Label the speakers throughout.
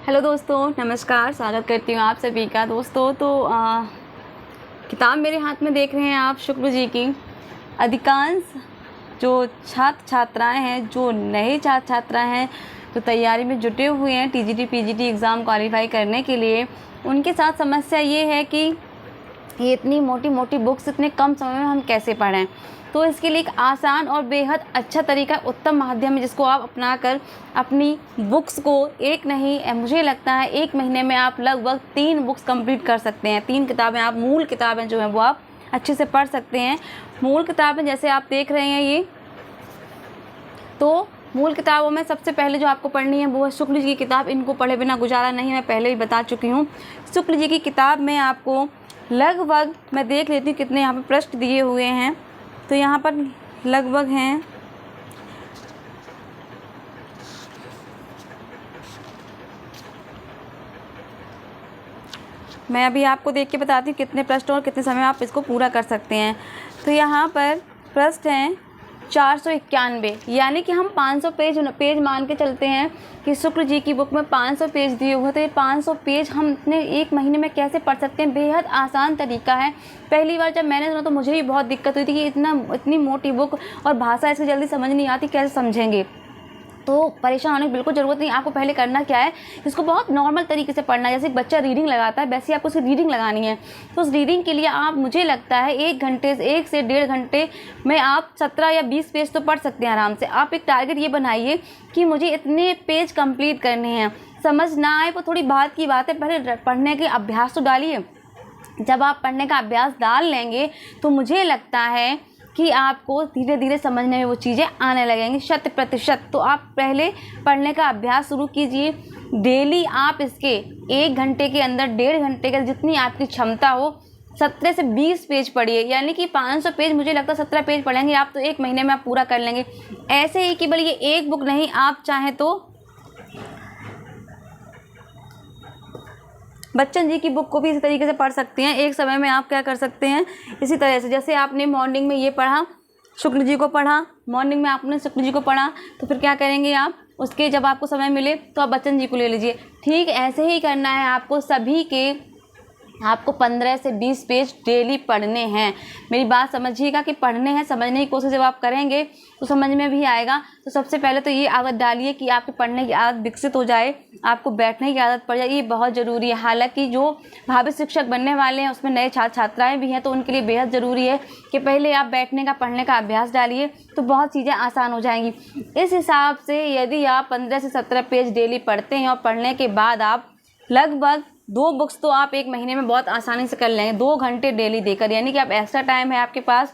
Speaker 1: Hello दोस्तों, नमस्कार। स्वागत करती हूँ आप सभी का। दोस्तों किताब मेरे हाथ में देख रहे हैं आप, शुक्ल जी की। अधिकांश जो छात्र छात्राएं हैं, जो नए छात्र छात्राएं हैं, जो तैयारी में जुटे हुए हैं टीजीटी पीजीटी एग्ज़ाम क्वालिफाई करने के लिए, उनके साथ समस्या ये है कि ये इतनी मोटी मोटी बुक्स इतने कम समय में हम कैसे पढ़ें। तो इसके लिए एक आसान और बेहद अच्छा तरीका, उत्तम माध्यम है जिसको आप अपनाकर अपनी बुक्स को एक नहीं, मुझे लगता है 1 महीने में आप लगभग 3 बुक्स कंप्लीट कर सकते हैं। 3 किताबें आप, मूल किताबें जो हैं वो आप अच्छे से पढ़ सकते हैं। मूल किताबें जैसे आप देख रहे हैं ये, तो मूल किताबों में सबसे पहले जो आपको पढ़नी है वो है शुक्ल जी की किताब। इनको पढ़े बिना गुजारा नहीं, मैं पहले भी बता चुकी हूँ। शुक्ल जी की किताब में आपको लगभग, मैं देख लेती हूँ कितने यहाँ पर पृष्ठ दिए हुए हैं, तो यहाँ पर लगभग हैं, मैं अभी आपको देख के बताती हूँ कितने पृष्ठ और कितने समय आप इसको पूरा कर सकते हैं। तो यहाँ पर पृष्ठ हैं 491, यानी कि हम 500 पेज मान के चलते हैं कि शुक्ल जी की बुक में 500 पेज दिए हुए, तो ये 500 पेज हम इतने 1 महीने में कैसे पढ़ सकते हैं। बेहद आसान तरीका है। पहली बार जब मैंने सुना तो मुझे भी बहुत दिक्कत हुई थी कि इतनी मोटी बुक और भाषा इसकी जल्दी समझ नहीं आती, कैसे समझेंगे। तो परेशान होने की बिल्कुल ज़रूरत नहीं। आपको पहले करना क्या है, इसको बहुत नॉर्मल तरीके से पढ़ना है। जैसे एक बच्चा रीडिंग लगाता है, वैसे ही आपको उसकी रीडिंग लगानी है। तो उस रीडिंग के लिए आप, मुझे लगता है 1 से 1.5 घंटे में आप 17 या 20 पेज तो पढ़ सकते हैं आराम से। आप एक टारगेट ये बनाइए कि मुझे इतने पेज कंप्लीट करने हैं। समझ ना आए वो थोड़ी बात की बात है, पहले पढ़ने के अभ्यास तो डालिए। जब आप पढ़ने का अभ्यास डाल लेंगे तो मुझे लगता है कि आपको धीरे धीरे समझने में वो चीज़ें आने लगेंगी 100%। तो आप पहले पढ़ने का अभ्यास शुरू कीजिए। डेली आप इसके 1 घंटे के अंदर, 1.5 घंटे के, जितनी आपकी क्षमता हो, 17 से 20 पेज पढ़िए। यानी कि 500 पेज, मुझे लगता है 17 पेज पढ़ेंगे आप तो 1 महीने में आप पूरा कर लेंगे। ऐसे ही केवल ये एक बुक नहीं, आप चाहें तो बच्चन जी की बुक को भी इसी तरीके से पढ़ सकते हैं। एक समय में आप क्या कर सकते हैं, इसी तरह से, जैसे आपने मॉर्निंग में ये पढ़ा, शुक्ल जी को पढ़ा, मॉर्निंग में आपने शुक्ल जी को पढ़ा, तो फिर क्या करेंगे आप, उसके जब आपको समय मिले तो आप बच्चन जी को ले लीजिए। ठीक ऐसे ही करना है आपको सभी के। आपको 15 से 20 पेज डेली पढ़ने हैं। मेरी बात समझिएगा कि पढ़ने हैं, समझने की कोशिश जब आप करेंगे तो समझ में भी आएगा। तो सबसे पहले तो ये आदत डालिए कि आपकी पढ़ने की आदत विकसित हो जाए, आपको बैठने की आदत पड़ जाए। ये बहुत ज़रूरी है। हालांकि जो भावी शिक्षक बनने वाले हैं उसमें नए छात्र छात्राएँ भी हैं, तो उनके लिए बेहद ज़रूरी है कि पहले आप बैठने का, पढ़ने का अभ्यास डालिए, तो बहुत चीज़ें आसान हो जाएंगी। इस हिसाब से यदि आप 15 से 17 पेज डेली पढ़ते हैं और पढ़ने के बाद आप लगभग 2 बुक्स तो आप 1 महीने में बहुत आसानी से कर लेंगे, 2 घंटे डेली देकर। यानी कि आप एक्स्ट्रा टाइम है आपके पास,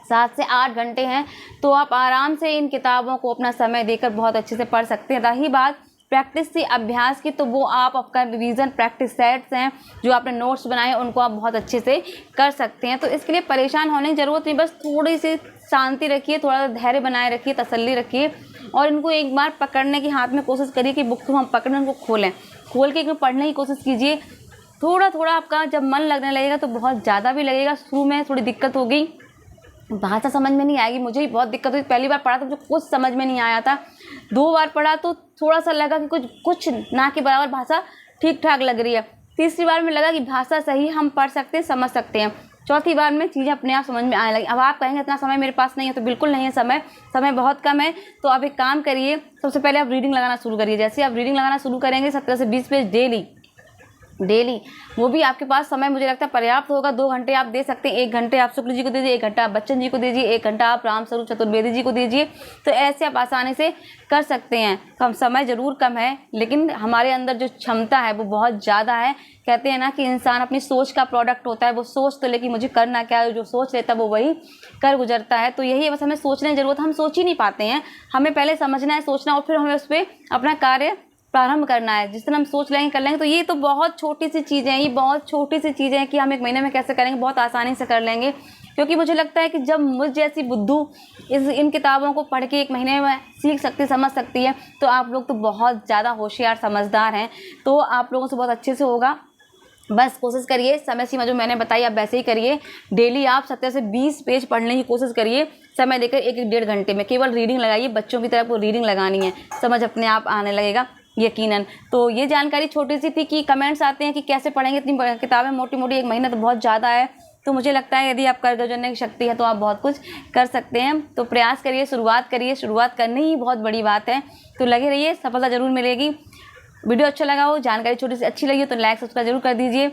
Speaker 1: 7 से 8 घंटे हैं, तो आप आराम से इन किताबों को अपना समय देकर बहुत अच्छे से पढ़ सकते हैं। रही बात प्रैक्टिस से अभ्यास की, तो वो आप आपका रिवीजन प्रैक्टिस सेट्स हैं, जो आपने नोट्स बनाए उनको आप बहुत अच्छे से कर सकते हैं। तो इसके लिए परेशान होने की ज़रूरत नहीं, बस थोड़ी सी शांति रखिए, थोड़ा धैर्य बनाए रखिए, तसल्ली रखिए, और इनको एक बार पकड़ने की, हाथ में कोशिश करिए कि बुक को हम पकड़ें, उनको खोल के पढ़ने की कोशिश कीजिए। थोड़ा थोड़ा आपका जब मन लगने लगेगा तो बहुत ज़्यादा भी लगेगा। शुरू में थोड़ी दिक्कत हो गई, भाषा समझ में नहीं आएगी, मुझे भी बहुत दिक्कत हुई। पहली बार पढ़ा तो मुझे कुछ समझ में नहीं आया था, 2 बार पढ़ा तो थोड़ा सा लगा कि कुछ ना के बराबर भाषा ठीक ठाक लग रही है। तीसरी बार में लगा कि भाषा सही, हम पढ़ सकते हैं, समझ सकते हैं। चौथी बार में चीज़ें अपने आप समझ में आने लगी। अब आप कहेंगे इतना समय मेरे पास नहीं है, तो बिल्कुल नहीं है, समय बहुत कम है। तो आप एक काम करिए, सबसे पहले आप रीडिंग लगाना शुरू करिए। जैसे आप रीडिंग लगाना शुरू करेंगे 17 से 20 पेज डेली, वो भी आपके पास समय मुझे लगता है पर्याप्त होगा। 2 घंटे आप दे सकते हैं, 1 घंटे आप शुक्ल जी को दीजिए, 1 घंटा आप बच्चन जी को दीजिए, 1 घंटा आप रामस्वरूप चतुर्वेदी जी को दीजिए। तो ऐसे आप आसानी से कर सकते हैं। कम समय ज़रूर कम है, लेकिन हमारे अंदर जो क्षमता है वो बहुत ज़्यादा है। कहते हैं ना कि इंसान अपनी सोच का प्रोडक्ट होता है। वो सोच तो लेकिन मुझे करना क्या है, जो सोच लेता है वो वही कर गुजरता है। तो यही है, बस हमें सोचने की ज़रूरत, हम सोच ही नहीं पाते हैं। हमें पहले समझना है, सोचना, और फिर हमें उस पर अपना कार्य प्रारंभ करना है। जिस दिन हम सोच लेंगे, कर लेंगे, तो ये तो बहुत छोटी सी चीज़ें हैं, ये बहुत छोटी सी चीज़ें हैं कि हम 1 महीने में कैसे करेंगे, बहुत आसानी से कर लेंगे। क्योंकि मुझे लगता है कि जब मुझ जैसी बुद्धू इन किताबों को पढ़ के 1 महीने में सीख सकती, समझ सकती है, तो आप लोग तो बहुत ज़्यादा होशियार, समझदार हैं। तो आप लोगों से बहुत अच्छे से होगा। बस कोशिश करिए, समय सीमा जो मैंने बताई आप वैसे ही करिए। डेली आप 17 से 20 पेज पढ़ने की कोशिश करिए, समय देकर 1-1 डेढ़ घंटे में। केवल रीडिंग लगाइए, बच्चों की तरह वो रीडिंग लगानी है, समझ अपने आप आने लगेगा। यकीनन। तो ये जानकारी छोटी सी थी कि कमेंट्स आते हैं कि कैसे पढ़ेंगे, इतनी किताबें मोटी मोटी, 1 महीना तो बहुत ज़्यादा है। तो मुझे लगता है यदि आप कर्ज जोड़ने की शक्ति है तो आप बहुत कुछ कर सकते हैं। तो प्रयास करिए, शुरुआत करिए, शुरुआत करनी ही बहुत बड़ी बात है। तो लगे रहिए, सफलता ज़रूर मिलेगी। वीडियो अच्छा लगा हो, जानकारी छोटी सी अच्छी लगी हो तो लाइक सब्सक्राइब जरूर कर दीजिए।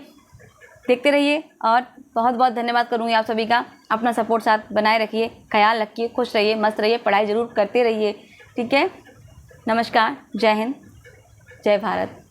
Speaker 1: देखते रहिए और बहुत बहुत धन्यवाद करूँगी आप सभी का। अपना सपोर्ट साथ बनाए रखिए, ख्याल रखिए, खुश रहिए, मस्त रहिए, पढ़ाई ज़रूर करते रहिए। ठीक है, नमस्कार, जय हिंद, जय भारत।